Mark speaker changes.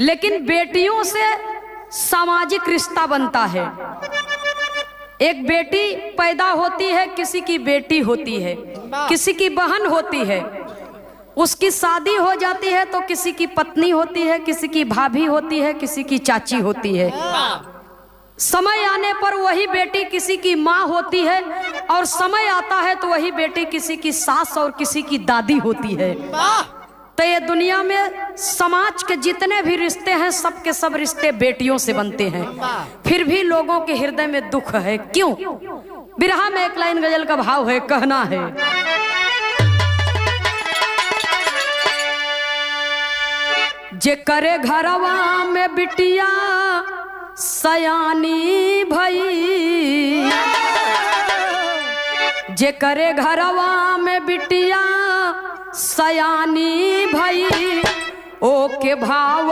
Speaker 1: लेकिन बेटियों से सामाजिक रिश्ता बनता है। एक बेटी पैदा होती है, किसी की बेटी होती है, किसी की बहन होती है, उसकी शादी हो जाती है तो किसी की पत्नी होती है, किसी की भाभी होती है, किसी की चाची होती है। समय आने पर वही बेटी किसी की माँ होती है और समय आता है तो वही बेटी किसी की सास और किसी की दादी होती है। तो ये दुनिया में समाज के जितने भी रिश्ते हैं, सब के सब रिश्ते बेटियों से बनते हैं। फिर भी लोगों के हृदय में दुख है, क्यों? बिरहा में एक लाइन गजल का भाव है, कहना है, जे करे घरवा में बिटिया सयानी भई, जे करे घरवा में बिटिया सयानी भई, ओ के भाव